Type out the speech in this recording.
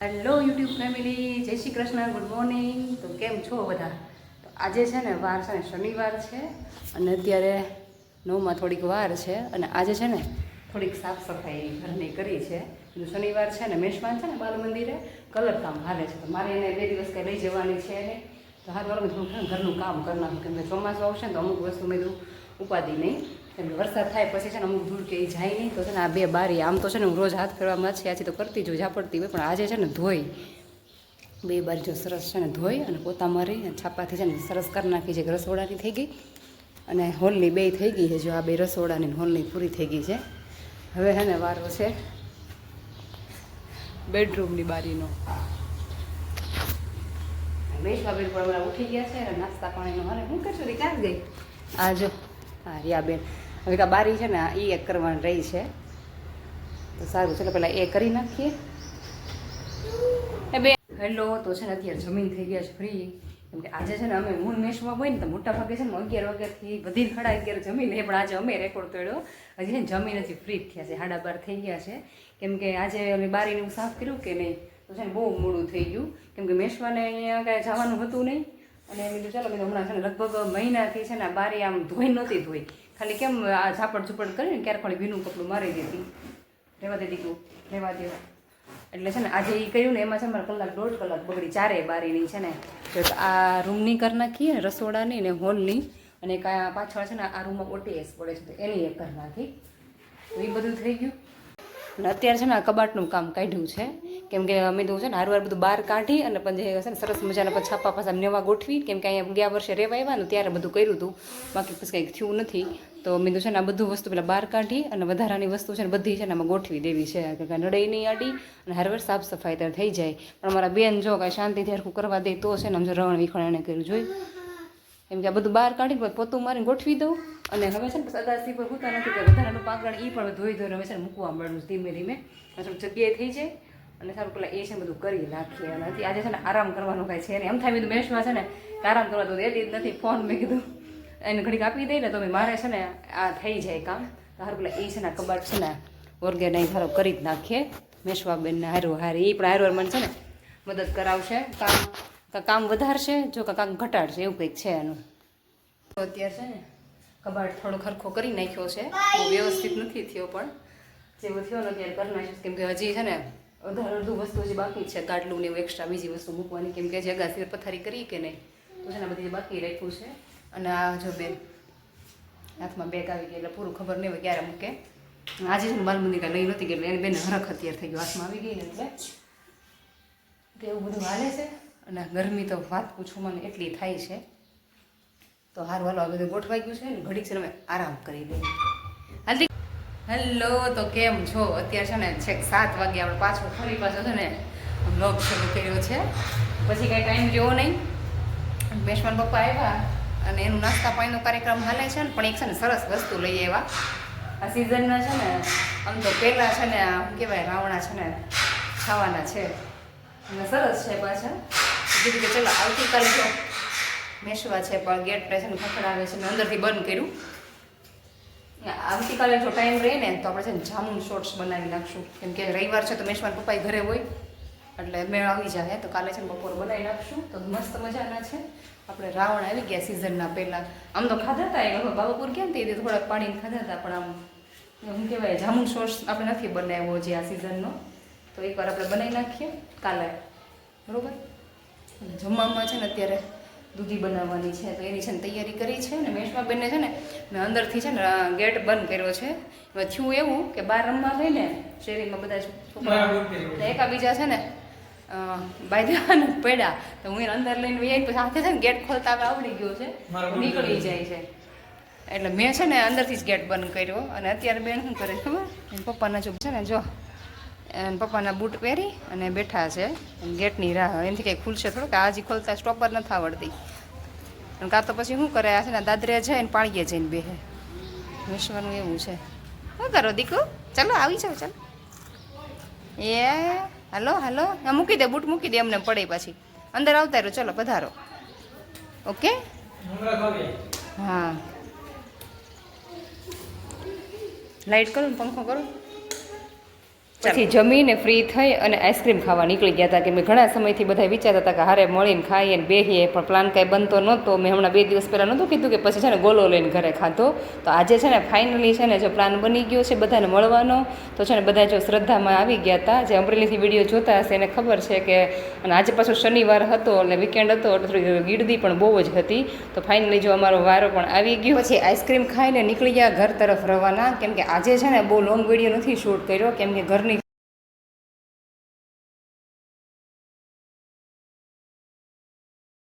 Hello YouTube family, જય Shri Krishna, good morning. તો કેમ છો બધા? તો આજે છે ને વાર છે ને શનિવાર છે અને અત્યારે 9માં થોડીક વાર છે અને આજે છે ને થોડીક સાફ સફાઈ ઘરની કરી છે. શનિવાર છે ને મેશમાન છે ને બાલ મંદિરે કલર કામ હાલે છે, તો મારે એને 2 દિવસ કંઈ લઈ જવાની છે ને, તો હાલ વાળું થોડું ઘરનું કામ કરી નાખું, કેમ કે ચોમાસું આવશે ને તો અમુક વસ્તુ મેં કીધું ઉપાધિ નહીં, કેમ કે વરસાદ થાય પછી છે ને અમુક ધૂળ કે એ જાય નહીં. તો છે ને આ 2 બારી આમ તો છે ને હું રોજ હાથ ફેરવામાં છે તો કરતી જો ઝાપડતી હોય, પણ આજે છે ને ધોઈ 2 બારી જો સરસ છે ને ધોઈ અને પોતા મારી અને છાપાથી છે ને સરસ કરી નાખી છે. રસોડાની થઈ ગઈ અને હોલની 2 થઈ ગઈ છે. જો આ 2 રસોડાની હોલની પૂરી થઈ ગઈ છે. હવે છે ને વારો છે બેડરૂમની બારીનો. બેસવાબેન પણ બધા ઉઠી ગયા છે અને નાસ્તા પાણીનો હાલે હું કરશું ક્યાં ગઈ આ જો હા રિયાબેન. હવે આ બારી છે ને એ એક કરવાની રહી છે, તો સારું ચલો પહેલાં એ કરી નાખીએ. એ બે હેલો. તો છે ને અત્યારે જમીન થઈ ગયા છે ફ્રી, કેમ કે આજે છે ને અમે મૂળ મેશમાં હોય ને તો મોટા ભાગે છે ને 11 વાગ્યાથી બધી 11:30 જમીને, પણ આજે અમે રેકોર્ડ તોડ્યો હજી છે ને જમીન હજી ફ્રી જ થયા છે, 12:30 થઈ ગયા છે. કેમ કે આજે અમે બારીનું સાફ કર્યું કે નહીં તો છે ને બહુ મોડું થઈ ગયું, કેમ કે મેશવાને અહીંયા કાંઈ જવાનું હતું નહીં અને એમ કીધું ચાલો કીધું હમણાં છે ને લગભગ મહિનાથી છે ને આ બારી આમ ધોઈ નહોતી ધોઈ, ખાલી કેમ આ ઝાપડ ઝૂપડ કરીને ક્યારેક ખાલી ભીનું કપડું મારી દેતી, રહેવા દે દીકરું રહેવા દે. એટલે છે ને આજે એ કર્યું ને એમાં છે મારે 1.5 કલાક બગડી. 4 બારીની છે ને જો આ રૂમની કરી નાખીએ, રસોડાની ને હોલની, અને પાછળ છે ને આ રૂમમાં OTS પડે છે તો એની એક કરી નાખી. તો એ બધું થઈ ગયું. અને અત્યારે છે ને આ કબાટનું કામ કાઢ્યું છે, કેમ કે અમે તો છે ને હારવાર બધું બહાર કાઢી અને પછી છે ને સરસ મજાના પછી છાપા પાછા નવા ગોઠવી, કેમ કે અહીંયા ગયા વર્ષે રહેવા આવ્યા ને ત્યારે બધું કર્યું હતું, બાકી પછી કંઈક થયું નથી. તો મેં તો છે ને આ બધું વસ્તુ પેલા બહાર કાઢી અને વધારાની વસ્તુ છે ને બધી છે ને આમાં ગોઠવી દેવી છે, કે નડે નહીં આડી અને હરવાર સાફ સફાઈ ત્યારે થઈ જાય. પણ મારા બેન જો કાંઈ શાંતિથી હરખું કરવા દે તો છે ને આમ જો રવણ વિખણ એને કર્યું જોઈ, કેમ કે આ બધું બહાર કાઢીને પોતું મારીને ગોઠવી દઉં. અને હવે છે ને પછી અગાસી પર હોતા નથી કે વધારાનું પાંગણ એ પણ ધોઈ ધોઈને હવે છે ને મૂકવા મળ્યું ધીમે ધીમે, થોડું જગ્યાએ થઈ જાય અને સારું પેલા એ છે ને બધું કરી નાખીએ. અને આજે છે ને આરામ કરવાનું કાંઈ છે ને, એમ થાય બધું મેશમાં છે ને આરામ કરવા તો દેતી જ નથી. ફોન મેં કીધું એને ઘડીક આપી દઈ ને તો મારે છે ને આ થઈ જાય કામ. સારું પેલા એ છે ને કબાટ છે ને ઓર્ગેનાઇઝ સારો કરી જ નાખીએ. મેશવાબેનને હારી એ પણ હારવાર મને છે ને મદદ કરાવશે, કામ વધારશે જો કામ ઘટાડશે એવું કંઈક છે એનું. તો અત્યારે છે ને કબાટ થોડો ખરખો કરી નાખ્યો છે, બહુ વ્યવસ્થિત નથી થયો પણ જેવો થયો ને અત્યારે કરી નાખીશ, કેમ કે હજી છે ને અડધું વસ્તુ હજી બાકી છે, ગાડલું ને એવું એક્સ્ટ્રા બીજી વસ્તુ મૂકવાની, કેમ કે હજી અગાસી પથારી કરી કે નહીં તો છે ને બધી બાકી રાખ્યું છે. અને આ જો બેન હાથમાં બેગ આવી ગઈ એટલે પૂરું ખબર નહીં હોય ક્યારે મૂકે. આજે છે ને બાલ મંદિર કાંઈ લઈ નહોતી ગઈ એટલે એને બેન હરખ અત્યારે થઈ ગયો, હાથમાં આવી ગઈ ને એટલે એવું બધું હાલે છે. અને ગરમી તો વાત પૂછવામાં એટલી થાય છે, તો હાર વાલો આ બધું ગોઠવાઈ ગયું છે ને ઘડીક છે અમે આરામ કરી લઈએ. હાલતી હેલો. તો કેમ છો? અત્યારે છે ને છેક 7 વાગે આપણે ફરી પાછો છે ને બ્લોગ શરૂ કર્યો છે, પછી કાંઈ ટાઈમ રહ્યો નહીં. મેશમાન પપ્પા આવ્યા અને એનું નાસ્તા પાણીનો કાર્યક્રમ હાલે છે ને, પણ એક છે ને સરસ વસ્તુ લઈ આવ્યા આ સિઝનના છે ને. આમ તો પહેલાં છે ને શું કહેવાય રાવણા છે ને ખાવાના છે અને સરસ છે પાછા. કીધું કે ચલો આવતીકાલે જો મેશવા છે પણ ગેટ છે ને ખખડાવે છે, મેં અંદરથી બંધ કર્યું. આવતીકાલે જો ટાઈમ રહે ને તો આપણે છે ને જામુન શોર્ટ્સ બનાવી નાખશું, કેમ કે રવિવાર છે તો મેશવાન પપ્પા ઘરે હોય એટલે મેળ આવી જાય, તો કાલે છે ને બપોર બનાવી નાખશું. તો મસ્ત મજાના છે. આપણે રાવણ આવી ગયા સિઝનના પહેલાં, આમ તો ખાધા હતા એ બાબાપુર ક્યાં તે થોડાક પાડીને ખાધા હતા, પણ આમ શું કહેવાય જામુન સોસ આપણે નથી બનાવ્યો જે આ સિઝનનો, તો એકવાર આપણે બનાવી નાખીએ કાલે, બરાબર. જમવામાં છે ને અત્યારે દૂધી બનાવવાની છે તો એની છે ને તૈયારી કરી છે. ને મેશમાં બેનને છે ને મેં અંદરથી છે ને ગેટ બંધ કર્યો છે. એમાં થયું એવું કે બહાર રમવા ગઈ ને શેરીમાં બધા છોકરા એકાબીજા છે ને બાયદાને પડ્યા તો હું એને અંદર લઈને વહી પછી સાથે છે ને ગેટ ખોલતા આવડી ગયો છે, નીકળી જાય છે. એટલે મેં છે ને અંદરથી જ ગેટ બંધ કર્યો. અને અત્યારે બેન શું કરે ખબર, પપ્પાના જો છે ને જો પપ્પાના બૂટ પહેરી અને બેઠા છે ગેટની રાહ, એનાથી કંઈ ખુલશે થોડુંક, આજે ખોલતા સ્ટોપર નથી આવડતી. અને કાં તો પછી શું કરે આ છે ને દાદરે જાય ને પાણીએ જઈને બેસે. વિશ્વાનું એવું છે. શું કરો દીકુ? ચાલો આવી જાઓ ચાલો. એ હાલો હાલો મૂકી દે બૂટ મૂકી દે, અમને પડે પાછી અંદર આવતા રહ્યો. ચલો પધારો. ઓકે હા લાઇટ કરો ને પંખો કરો. પછી જમીને ફ્રી થઈ અને આઈસ્ક્રીમ ખાવા નીકળી ગયા હતા કે મેં ઘણા સમયથી બધા વિચારતા હતા કે હારે મળીને ખાઈએ ને બેસીએ, પણ પ્લાન કાંઈ બનતો નહોતો. મેં હમણાં 2 દિવસ પહેલાં નહોતું કીધું કે પછી છે ને ગોલો લઈને ઘરે ખાધો. તો આજે છે ને ફાઇનલી છે ને જો પ્લાન બની ગયો છે બધાને મળવાનો. તો છે ને બધા જો શ્રદ્ધામાં આવી ગયા હતા, જે અમરેલીથી વિડીયો જોતા હશે એને ખબર છે કે, અને આજે પાછો શનિવાર હતો એટલે વીકેન્ડ હતો એટલે થોડી ગીરદી પણ બહુ જ હતી. તો ફાઇનલી જો અમારો વારો પણ આવી ગયો. પછી આઈસ્ક્રીમ ખાઈને નીકળી ગયા ઘર તરફ રવાના, કેમ કે આજે છે ને બહુ લોંગ વિડીયો નથી શૂટ કર્યો, કેમ કે ઘરની